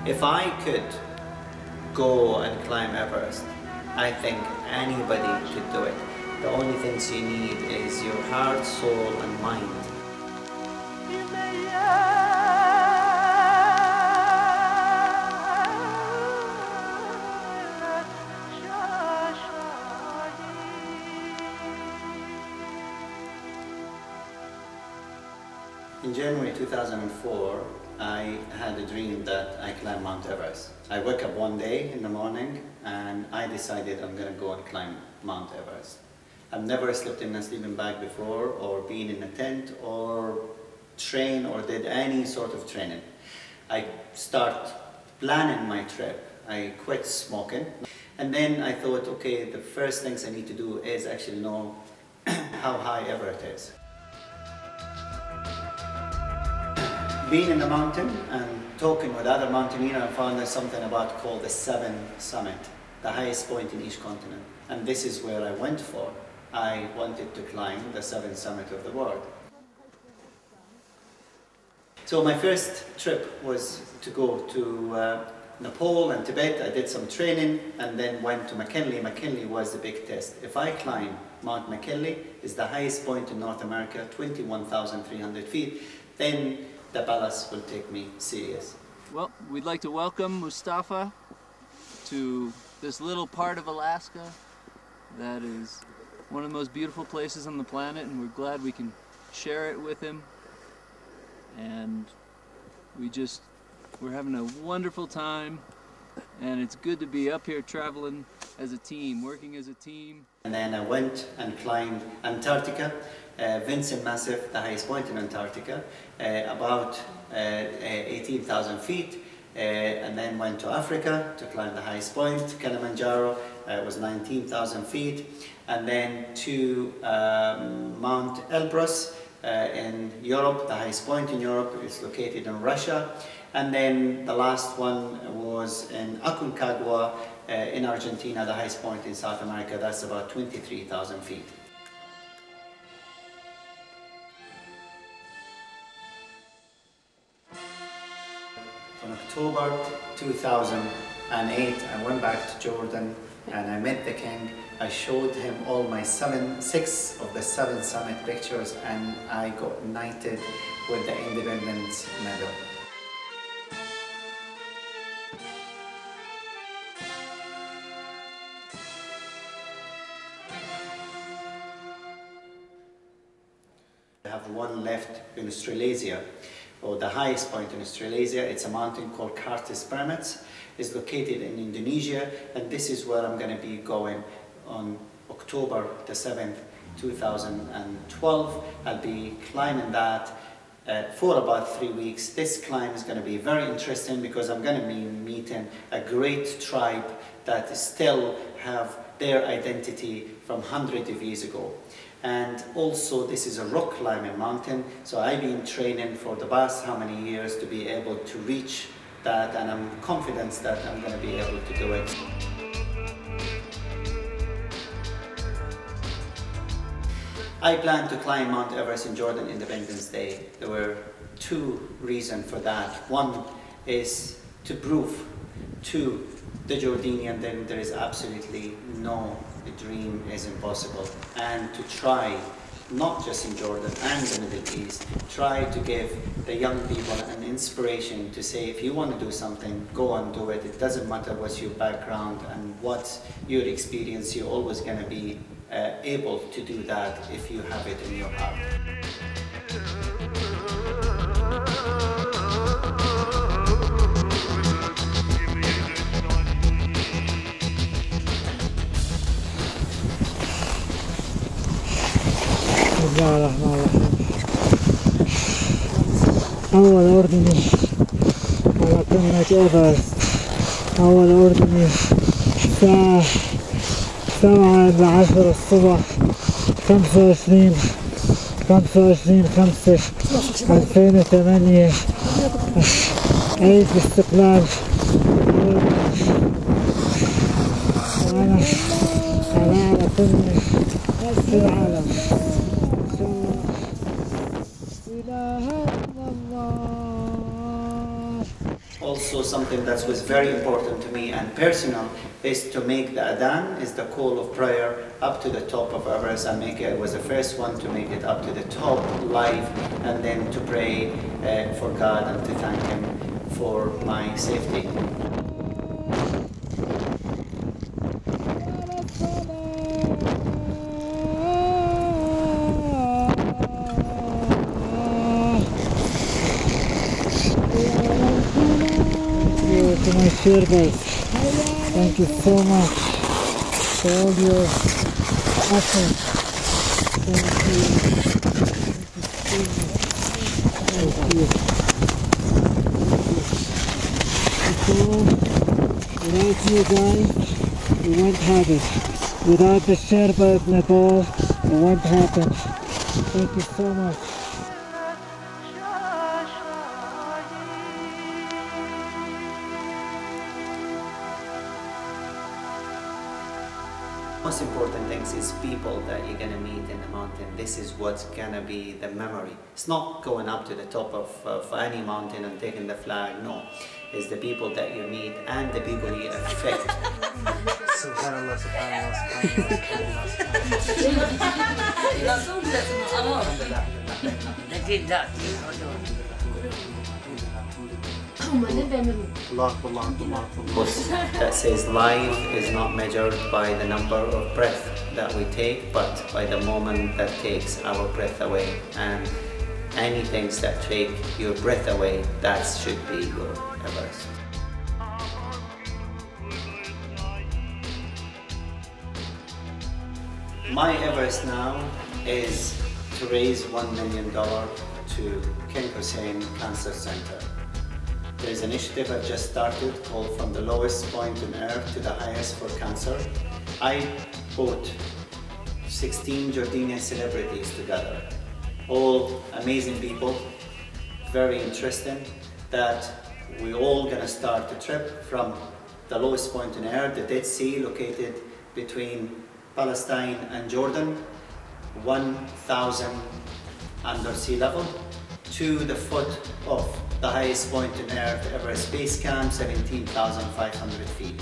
If I could go and climb Everest, I think anybody could do it. The only things you need is your heart, soul, and mind. In January 2004, I had a dream that I climbed Mount Everest. I woke up one day in the morning and I decided I'm going to go and climb Mount Everest. I've never slept in a sleeping bag before, or been in a tent, or trained, or did any sort of training. I start planning my trip. I quit smoking. And then I thought, okay, the first things I need to do is actually know how high Everest is. Being in the mountain and talking with other mountaineers, I found there's something about called the Seven Summit, the highest point in each continent. And this is where I went for. I wanted to climb the seventh summit of the world. So my first trip was to go to Nepal and Tibet. I did some training and then went to McKinley. McKinley was the big test. If I climb Mount McKinley, is the highest point in North America, 21,300 feet, then the ballast will take me serious. Well, we'd like to welcome Mostafa to this little part of Alaska that is one of the most beautiful places on the planet, and we're glad we can share it with him. And we're having a wonderful time, and it's good to be up here traveling as a team, working as a team. And then I went and climbed Antarctica, Vinson Massif, the highest point in Antarctica, about 18,000 feet. And then went to Africa to climb the highest point, Kilimanjaro, it was 19,000 feet. And then to Mount Elbrus in Europe, the highest point in Europe, it's located in Russia. And then the last one was in Aconcagua in Argentina, the highest point in South America, that's about 23,000 feet. In October 2008, I went back to Jordan and I met the king. I showed him all my six of the seven summit pictures, and I got knighted with the Independence Medal. I have one left in Australasia, or the highest point in Australasia. It's a mountain called Carter's Pyramids. It's located in Indonesia, and this is where I'm going to be going on October the 7th, 2012. I'll be climbing that for about 3 weeks. This climb is going to be very interesting because I'm going to be meeting a great tribe that still have their identity from hundreds of years ago. And also this is a rock climbing mountain, so I've been training for the past how many years to be able to reach that, and I'm confident that I'm going to be able to do it. I plan to climb Mount Everest in Jordan Independence Day. There were two reasons for that. One is to prove to the Jordanian that there is absolutely no dream is impossible, and to try, not just in Jordan and the Middle East, try to give the young people an inspiration to say, if you want to do something, go and do it. It doesn't matter what's your background and what's your experience, you're always going to be able to do that if you have it in your heart. بسم الله الرحمن الرحيم. أول أردني على قمة إيفرست. أول أردني الساعة 7:10 الصبح 25/5/2008 عيد الاستقلال. وأنا على أعلى قمة في العالم. Also, also something that was very important to me and personal is to make the adhan, is the call of prayer, up to the top of Everest. I was the first one to make it up to the top live, and then to pray for God and to thank Him for my safety. To my sherbers, thank you so much for all your effort. Thank you. Thank you. Without you guys, it won't happen. Without the Sherpa of Nepal, it won't happen. Thank you so much. Most important things is people that you're gonna meet in the mountain. This is what's gonna be the memory. It's not going up to the top of any mountain and taking the flag, no. It's the people that you meet and the people you affect. Subhanallah, subhanallah, That says life is not measured by the number of breath that we take, but by the moment that takes our breath away. And anything that take your breath away, that should be your Everest. My Everest now is to raise $1 million to King Hussein Cancer Center. There's an initiative I've just started called From the Lowest Point on Earth to the Highest for Cancer. I brought 16 Jordanian celebrities together, all amazing people, very interesting, that we're all gonna start the trip from the lowest point on Earth, the Dead Sea, located between Palestine and Jordan, 1,000 under sea level, to the foot of the highest point on Earth, Everest Base Camp, 17,500 feet.